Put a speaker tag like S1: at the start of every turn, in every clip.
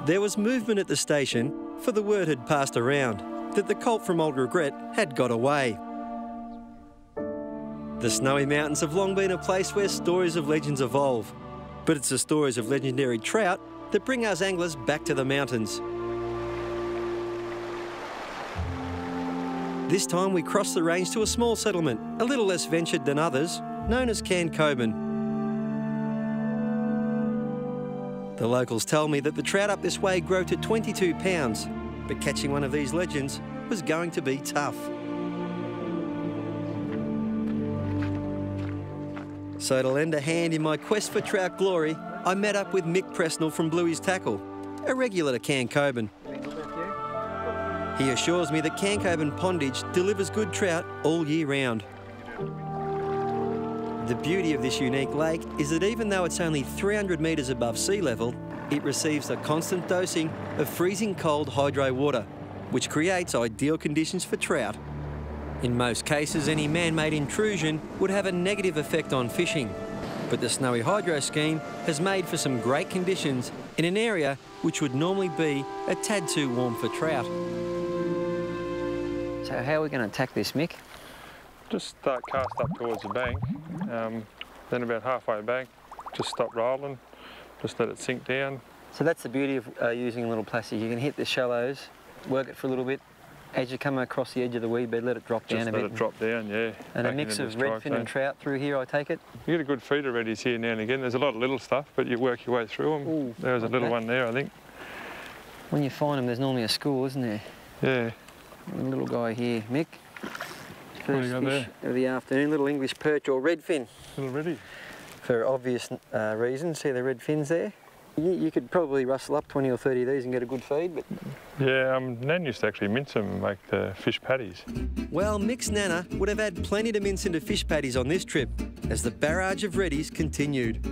S1: There was movement at the station, for the word had passed around that the colt from Old Regret had got away. The Snowy Mountains have long been a place where stories of legends evolve, but it's the stories of legendary trout that bring us anglers back to the mountains. This time we cross the range to a small settlement, a little less ventured than others, known as Cancoban. The locals tell me that the trout up this way grow to 22 pounds, but catching one of these legends was going to be tough. So to lend a hand in my quest for trout glory, I met up with Mick Presnell from Bluey's Tackle, a regular to Cancoban. He assures me that Cancoban Pondage delivers good trout all year round. The beauty of this unique lake is that even though it's only 300 metres above sea level, it receives a constant dosing of freezing cold hydro water, which creates ideal conditions for trout. In most cases, any man-made intrusion would have a negative effect on fishing, but the Snowy Hydro scheme has made for some great conditions in an area which would normally be a tad too warm for trout.
S2: So how are we going to attack this, Mick?
S3: Just start cast up towards the bank, then about halfway back, just stop rolling, just let it sink down.
S2: So that's the beauty of using a little plastic. You can hit the shallows, work it for a little bit. As you come across the edge of the weed bed, let it drop down a bit.
S3: Just let it drop down, yeah.
S2: And a mix of redfin and trout through here, I take it?
S3: You get a good feed of reddies here now and again. There's a lot of little stuff, but you work your way through them.
S2: Ooh,
S3: there's like a little one there, I think.
S2: When you find them, there's normally a school, isn't there?
S3: Yeah.
S2: A little guy here, Mick. First
S3: fish
S2: fish of the afternoon, little English perch or redfin.
S3: Little reddy.
S2: For obvious reasons, see the red fins there? You could probably rustle up 20 or 30 of these and get a good feed, but...
S3: Yeah, Nan used to actually mince them and make the fish patties.
S1: Well, Mick's Nana would have had plenty to mince into fish patties on this trip, as the barrage of reddies continued.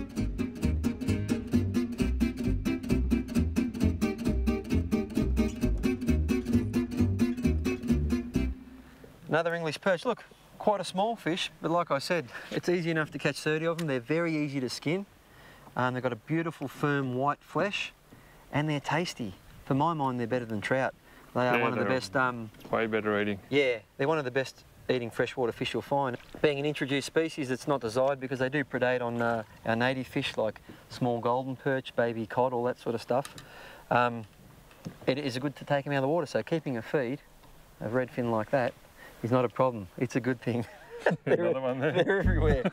S2: Another English perch. Look, quite a small fish, but like I said, it's easy enough to catch 30 of them. They're very easy to skin. They've got a beautiful, firm, white flesh, and they're tasty. For my mind, they're better than trout. They are one of the best...
S3: way better eating.
S2: Yeah, they're one of the best eating freshwater fish you'll find. Being an introduced species, it's not desired because they do predate on our native fish like small golden perch, baby cod, all that sort of stuff. It is good to take them out of the water, so keeping a feed of redfin like that is not a problem. It's a good thing.
S3: Another one there.
S2: They're everywhere.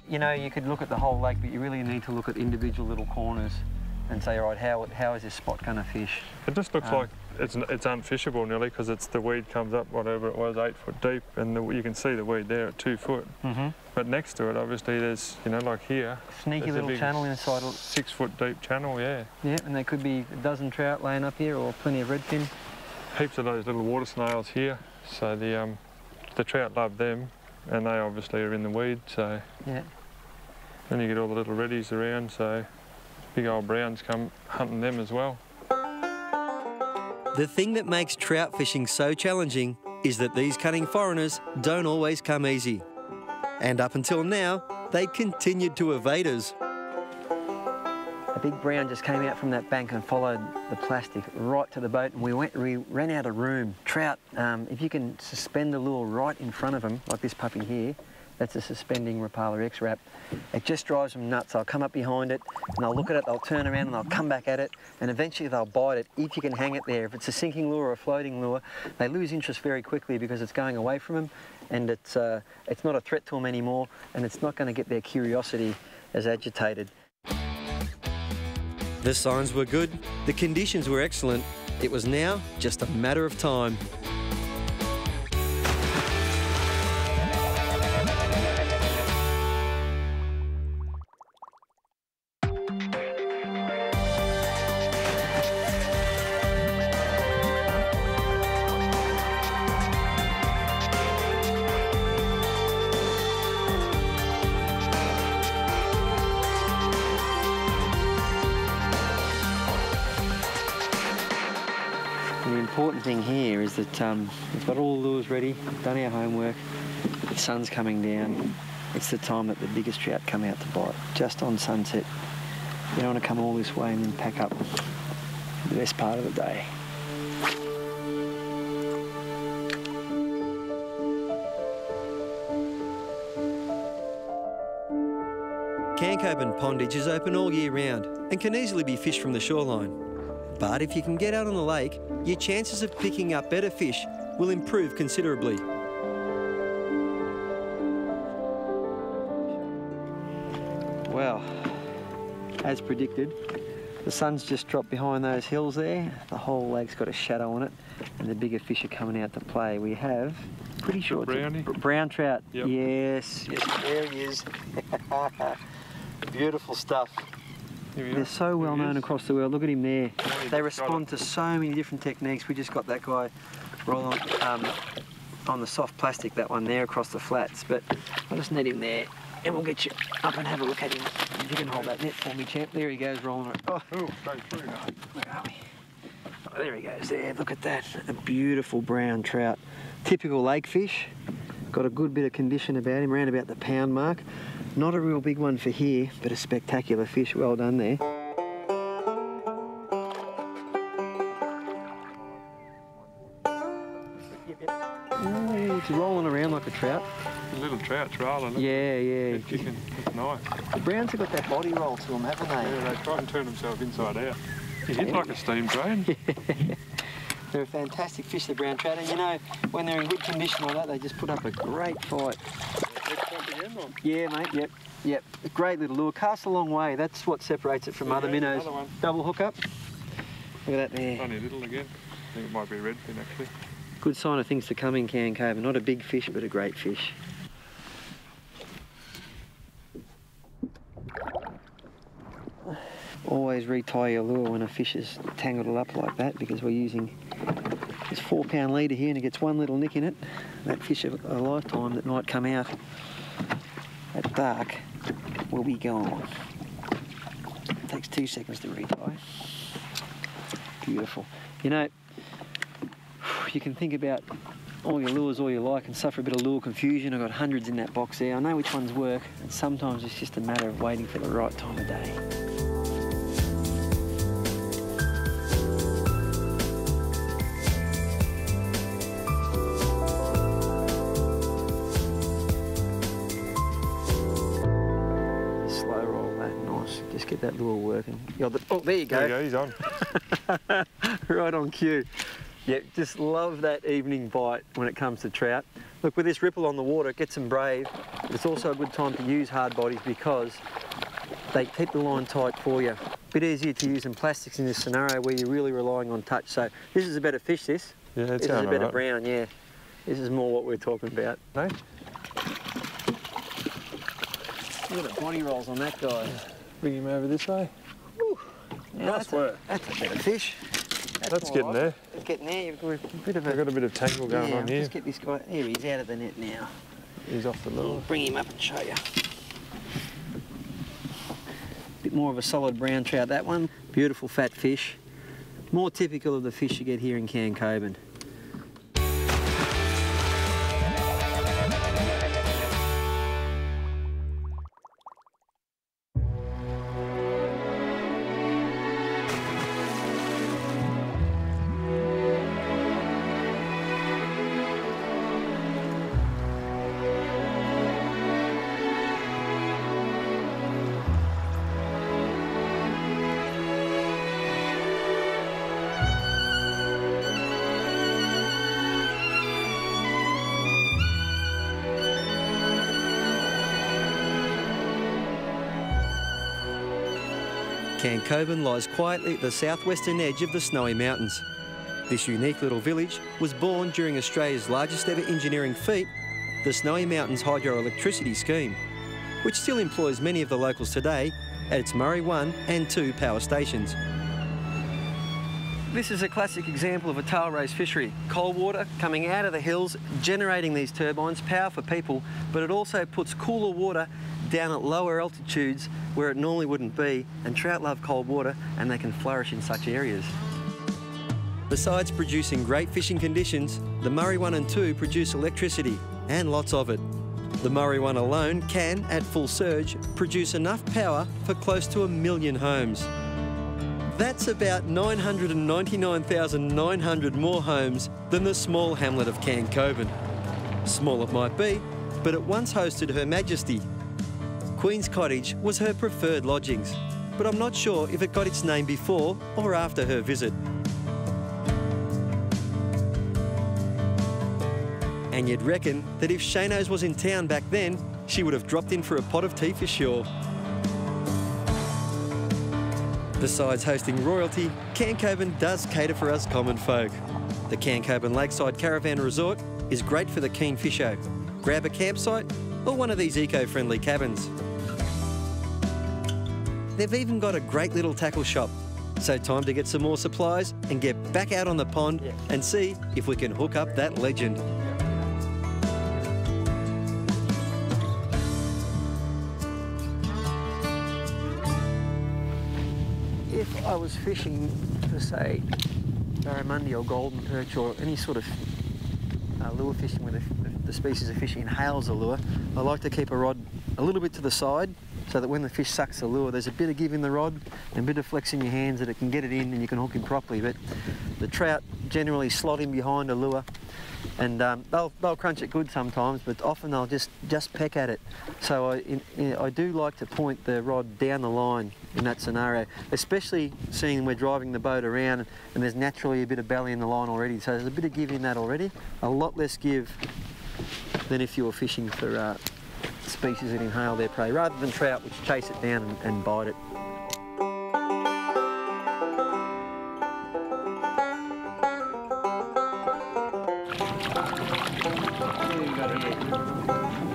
S2: You know, you could look at the whole lake, but you really need to look at individual little corners and say, all right, how is this spot going to fish?
S3: It just looks like it's unfishable nearly because the weed comes up, whatever it was, 8 foot deep, and you can see the weed there at 2 foot.
S2: Mm-hmm.
S3: But next to it, obviously, there's, you know, like here.
S2: Sneaky little channel inside.
S3: 6 foot deep channel, yeah.
S2: Yeah, and there could be a dozen trout laying up here or plenty of redfin.
S3: Heaps of those little water snails here, so the trout love them, and they obviously are in the weed, so.
S2: Yeah.
S1: Then you get all the little reddies around, so big old browns come hunting them as well.
S4: The thing that makes trout fishing so challenging is that these cunning foreigners don't always come easy. And up until now, they continued to evade us.
S2: A big brown just came out from that bank and followed the plastic right to the boat, and we ran out of room. Trout, if you can suspend the lure right in front of them, like this puppy here, that's a suspending Rapala X-Wrap. It just drives them nuts. They'll come up behind it and they'll look at it, they'll turn around and they'll come back at it, and eventually they'll bite it if you can hang it there. If it's a sinking lure or a floating lure, they lose interest very quickly because it's going away from them, and it's not a threat to them anymore, and it's not going to get their curiosity as agitated.
S4: The signs were good, the conditions were excellent. It was now just a matter of time.
S2: The important thing here is that we've got all the lures ready, done our homework, the sun's coming down, it's the time that the biggest trout come out to bite, just on sunset. You don't want to come all this way and then pack up the best part of the day.
S1: Cancoban pondage is open all year round and can easily be fished from the shoreline. But if you can get out on the lake, your chances of picking up better fish will improve considerably.
S2: Well, as predicted, the sun's just dropped behind those hills there. The whole lake's got a shadow on it, and the bigger fish are coming out to play. We have, pretty sure it's
S3: brownie.
S2: a brown trout.
S3: Yep.
S2: Yes, there he is. Beautiful stuff. They're so well known across the world. Look at him there. They respond to so many different techniques. We just got that guy rolling on the soft plastic, that one there across the flats. But I'll just net him there, and we'll get you up and have a look at him. If you can hold that net for me, champ. There he goes, rolling it. Oh,
S3: straight through.
S2: where are we? Oh, there he goes there. Look at that. A beautiful brown trout. Typical lake fish. Got a good bit of condition about him, around about the pound mark. Not a real big one for here, but a spectacular fish. Well done there. Ooh, it's rolling around like a trout.
S3: A little trout's rolling.
S2: Yeah, yeah.
S3: Kicking. It's nice.
S2: The browns have got that body roll to them, haven't they?
S3: Yeah, they try and turn themselves inside out. He hits like a steam train.
S2: They're a fantastic fish, the brown trout, and you know, when they're in good condition like that, they just put up a great fight. Yeah, mate, yep. A great little lure. Casts a long way. That's what separates it from other minnows. Double hook up. Look at that there.
S3: Funny little again. I think it might be redfin actually.
S2: Good sign of things to come in Cancoban. Not a big fish, but a great fish. Always retie your lure when a fish is tangled up like that, because we're using this 4-pound leader here and it gets one little nick in it. That fish of a lifetime that might come out at dark will be gone. It takes 2 seconds to retie. Beautiful. You know, you can think about all your lures all you like and suffer a bit of lure confusion. I've got hundreds in that box there. I know which ones work, and sometimes it's just a matter of waiting for the right time of day. Just get that lure working. Oh, there you go.
S3: There you go, he's on.
S2: Right on cue. Yeah, just love that evening bite when it comes to trout. Look, with this ripple on the water, it gets them brave. But it's also a good time to use hard bodies because they keep the line tight for you. A bit easier to use than plastics in this scenario where you're really relying on touch. So this is a better fish, this.
S3: Yeah, it's
S2: This is a better
S3: right.
S2: brown, yeah. This is more what we're talking about.
S3: No?
S2: Look at the body rolls on that guy.
S3: Bring him over this way.
S2: Whew. Now
S3: Nice work.
S2: That's a better fish.
S3: That's getting there.
S2: It's getting there. You've got a bit of
S3: We've
S2: a...
S3: got a bit of tangle going on here.
S2: Let's get this guy... Here, he's out of the net now.
S3: He's off the lure.
S2: Bring him up and show you. Bit more of a solid brown trout, that one. Beautiful fat fish. More typical of the fish you get here in Cancoban.
S1: Cancoban lies quietly at the southwestern edge of the Snowy Mountains. This unique little village was born during Australia's largest ever engineering feat, the Snowy Mountains Hydroelectricity Scheme, which still employs many of the locals today at its Murray 1 and 2 power stations.
S2: This is a classic example of a tail race fishery. Cold water coming out of the hills, generating these turbines, power for people, but it also puts cooler water down at lower altitudes where it normally wouldn't be, and trout love cold water and they can flourish in such areas.
S1: Besides producing great fishing conditions, the Murray 1 and 2 produce electricity, and lots of it. The Murray one alone can, at full surge, produce enough power for close to 1 million homes. That's about 999,900 more homes than the small hamlet of Cancoban. Small it might be, but it once hosted Her Majesty. Queen's Cottage was her preferred lodgings, but I'm not sure if it got its name before or after her visit. And you'd reckon that if Shano's was in town back then, she would have dropped in for a pot of tea for sure. Besides hosting royalty, Cancoban does cater for us common folk. The Cancoban Lakeside Caravan Resort is great for the keen fisho. Grab a campsite or one of these eco-friendly cabins. They've even got a great little tackle shop. So time to get some more supplies and get back out on the pond and see if we can hook up that legend.
S2: If I was fishing for, say, barramundi or golden perch or any sort of lure fishing where the species of fish inhales the lure, I like to keep a rod a little bit to the side so that when the fish sucks the lure, there's a bit of give in the rod and a bit of flex in your hands that it can get it in and you can hook him properly. But the trout generally slot in behind a lure and they'll crunch it good sometimes, but often they'll just peck at it. So I do like to point the rod down the line in that scenario, especially seeing we're driving the boat around and there's naturally a bit of belly in the line already. So there's a bit of give in that already, a lot less give than if you were fishing for species that inhale their prey, rather than trout which chase it down and bite it.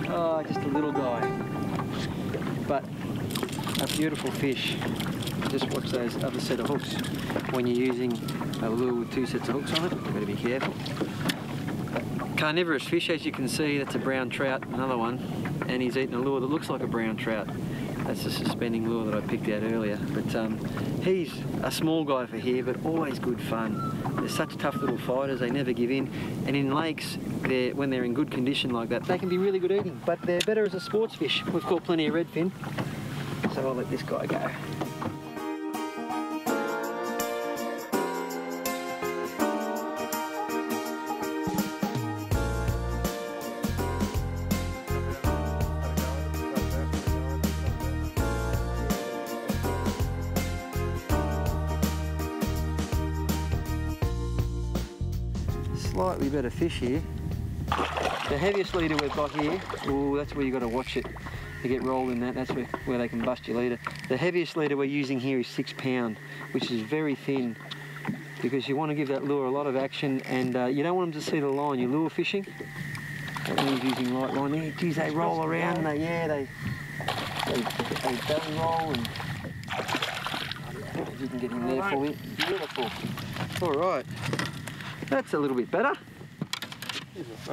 S2: Oh, just a little guy, but a beautiful fish. Just watch those other set of hooks. When you're using a lure with 2 sets of hooks on it, you've got to be careful. Carnivorous fish, as you can see, that's a brown trout, another one, and he's eating a lure that looks like a brown trout. That's a suspending lure that I picked out earlier. But he's a small guy for here, but always good fun. They're such tough little fighters, they never give in. And in lakes, when they're in good condition like that, they can be really good eating, but they're better as a sports fish. We've caught plenty of redfin, so I'll let this guy go. Slightly better fish here. The heaviest leader we've got here, oh, that's where you've got to watch it to get rolled in that. That's where they can bust your leader. The heaviest leader we're using here is 6 pound, which is very thin because you want to give that lure a lot of action and you don't want them to see the line. You're lure fishing. That means using light line. Geez, they roll around and they belly roll and if you can get in there for you. Beautiful. All right. That's a little bit better.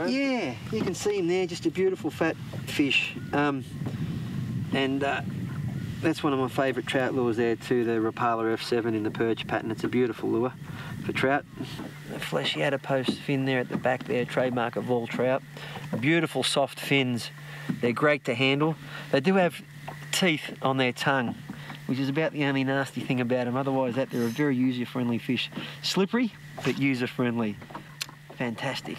S2: Yeah, you can see him there, just a beautiful fat fish. That's one of my favourite trout lures there too, the Rapala F7 in the perch pattern. It's a beautiful lure for trout. The fleshy adipose fin there at the back there, trademark of all trout. Beautiful soft fins. They're great to handle. They do have teeth on their tongue, which is about the only nasty thing about them. Otherwise, they're a very user-friendly fish. Slippery, but user-friendly. Fantastic.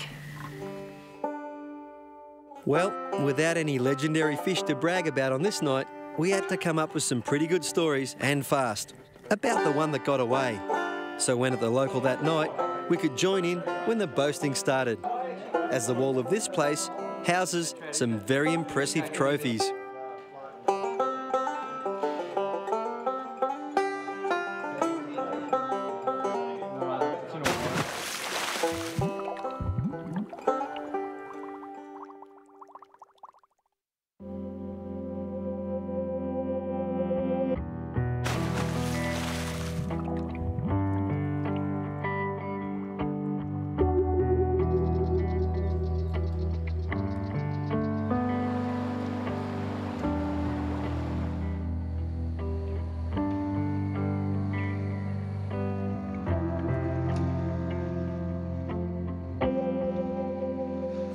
S1: Well, without any legendary fish to brag about on this night, we had to come up with some pretty good stories, and fast, about the one that got away. So when at the local that night, we could join in when the boasting started, as the wall of this place houses some very impressive trophies.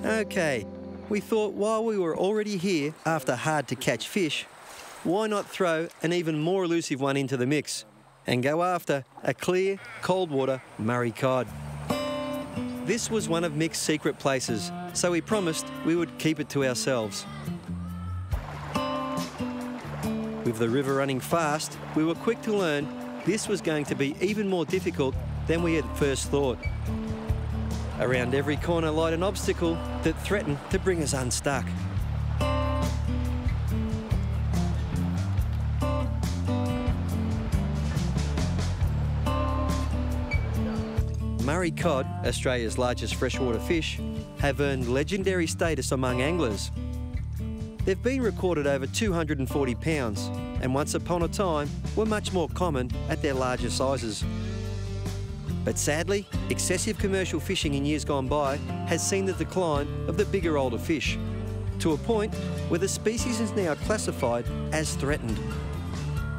S1: Okay, we thought while we were already here after hard to catch fish, why not throw an even more elusive one into the mix and go after a clear, cold water Murray cod. This was one of Mick's secret places, so he promised we would keep it to ourselves. With the river running fast, we were quick to learn this was going to be even more difficult than we had first thought. Around every corner lied an obstacle that threatened to bring us unstuck. Murray cod, Australia's largest freshwater fish, have earned legendary status among anglers. They've been recorded over 240 pounds and once upon a time were much more common at their larger sizes. But sadly, excessive commercial fishing in years gone by has seen the decline of the bigger, older fish, to a point where the species is now classified as threatened.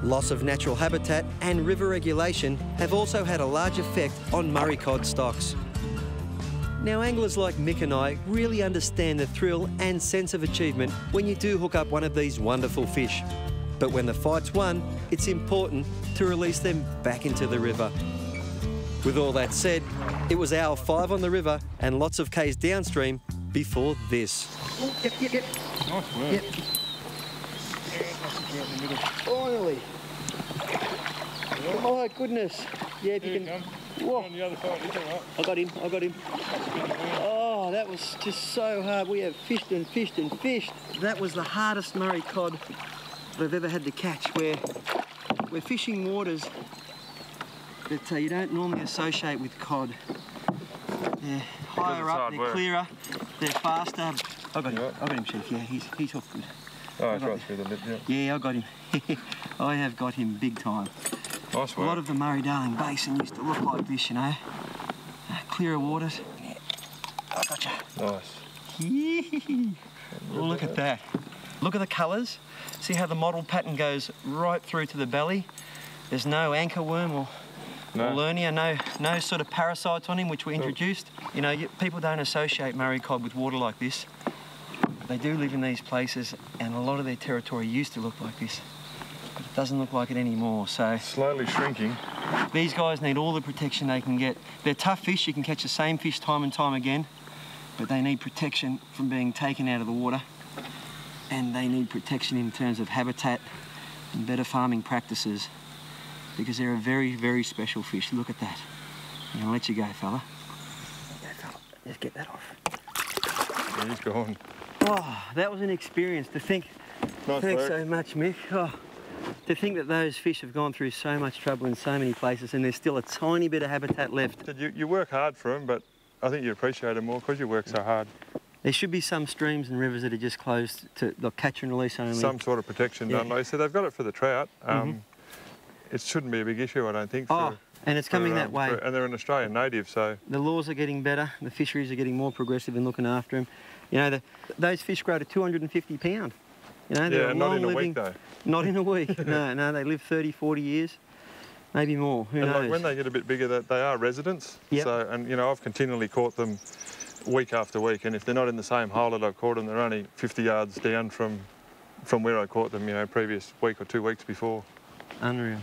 S1: Loss of natural habitat and river regulation have also had a large effect on Murray cod stocks. Now, anglers like Mick and I really understand the thrill and sense of achievement when you do hook up one of these wonderful fish. But when the fight's won, it's important to release them back into the river. With all that said, it was hour 5 on the river and lots of Ks downstream before this.
S2: Yep.
S3: Nice work.
S2: Yep. Finally. Oh my goodness. Yeah, if you can. Whoa.
S3: On the other side, is it, right?
S2: I got him. Oh, that was just so hard. We have fished and fished and fished. That was the hardest Murray cod that I've ever had to catch. We're fishing waters that you don't normally associate with cod. They're higher up, they're clearer, they're faster. I got him, Chief. Yeah, he's hooked good.
S3: Oh, it's right through the lip, yeah.
S2: Yeah, I got him. I have got him big time.
S3: Nice work.
S2: A lot of the Murray-Darling Basin used to look like this, you know. Clearer waters. Yeah. I gotcha.
S3: Nice.
S2: Oh, look at that. Look at the colours. See how the mottled pattern goes right through to the belly? There's no anchor worm or Lernia, no sort of parasites on him, which we introduced. You know, people don't associate Murray cod with water like this. They do live in these places, and a lot of their territory used to look like this. But it doesn't look like it anymore, so...
S3: Slowly shrinking.
S2: These guys need all the protection they can get. They're tough fish, you can catch the same fish time and time again, but they need protection from being taken out of the water, and they need protection in terms of habitat and better farming practices, because they're a very, very special fish. Look at that. I'm gonna let you go, fella. Go, fella. Just get that off.
S3: Yeah, he's gone.
S2: Oh, that was an experience to think.
S3: Nice
S2: Thanks
S3: work.
S2: so much, Mick. Oh, to think that those fish have gone through so much trouble in so many places and there's still a tiny bit of habitat left.
S3: You work hard for them, but I think you appreciate them more because you work so hard.
S2: There should be some streams and rivers that are just closed to like catch and release only.
S3: Some sort of protection done. Like I said, they've got it for the trout. It shouldn't be a big issue, I don't think.
S2: And it's coming that way.
S3: And they're an Australian native, so...
S2: The laws are getting better, the fisheries are getting more progressive in looking after them. You know, those fish grow to 250 pounds. You know, they're
S3: not in a week, though.
S2: Not in a week, no, they live 30, 40 years, maybe more, who knows?
S3: Like when they get a bit bigger, they are residents.
S2: Yep.
S3: So, and you know, I've continually caught them week after week, and if they're not in the same hole that I've caught them, they're only 50 yards down from where I caught them, you know, previous week or 2 weeks before.
S2: Unreal.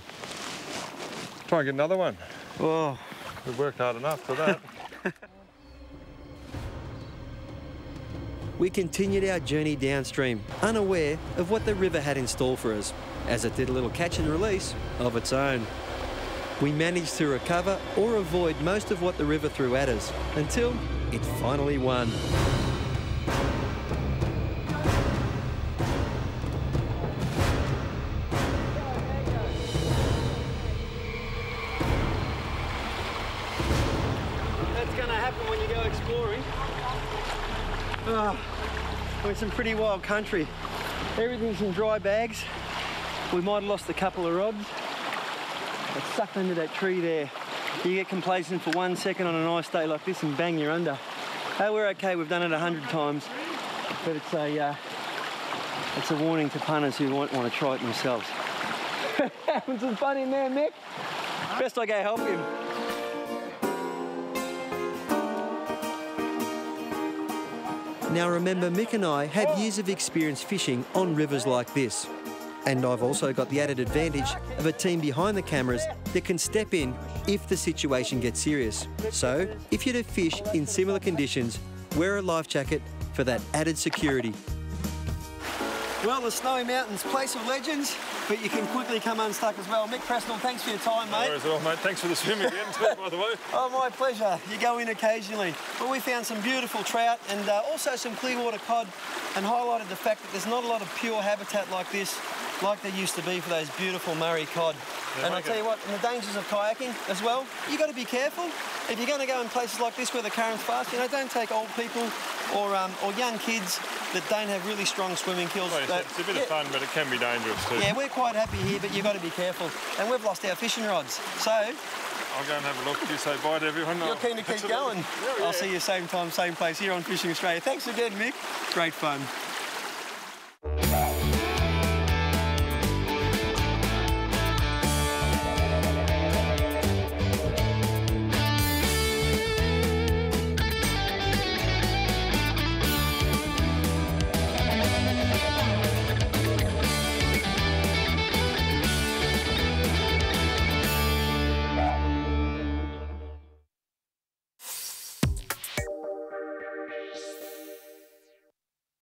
S3: Try and get another one.
S2: Oh.
S3: We've worked hard enough for that.
S1: We continued our journey downstream, unaware of what the river had in store for us, as it did a little catch and release of its own. We managed to recover or avoid most of what the river threw at us, until it finally won.
S2: That's going to happen when you go exploring. Oh, we're in some pretty wild country. Everything's in dry bags. We might have lost a couple of rods. It's sucked under that tree there. You get complacent for 1 second on a nice day like this and bang, you're under. Oh, we're okay, we've done it 100 times. But it's a warning to punters who won't want to try it themselves. Having some fun in there, Mick. Best I go help him.
S1: Now remember, Mick and I have years of experience fishing on rivers like this. And I've also got the added advantage of a team behind the cameras that can step in if the situation gets serious. So, if you're to fish in similar conditions, wear a life jacket for that added security. Well, the Snowy Mountains, place of legends, but you can quickly come unstuck as well. Mick Presnell, thanks for your time, mate.
S3: No worries at all, mate. Thanks for the swim again too, by the way.
S1: Oh, my pleasure. You go in occasionally. Well, we found some beautiful trout and also some clearwater cod, and highlighted the fact that there's not a lot of pure habitat like this, like there used to be for those beautiful Murray cod.
S3: Yeah,
S1: and I'll tell you what, and the dangers of kayaking as well, you got to be careful. If you're going to go in places like this where the current's fast, you know, don't take old people or young kids that don't have really strong swimming skills.
S3: Well, it's a bit of fun, but it can be dangerous too.
S1: Yeah, we're quite happy here, but you've got to be careful. And we've lost our fishing rods, so
S3: I'll go and have a look. You say bye to everyone.
S1: you're keen to keep going.
S3: Yeah.
S1: I'll see you same time, same place here on Fishing Australia. Thanks again, Mick. Great fun.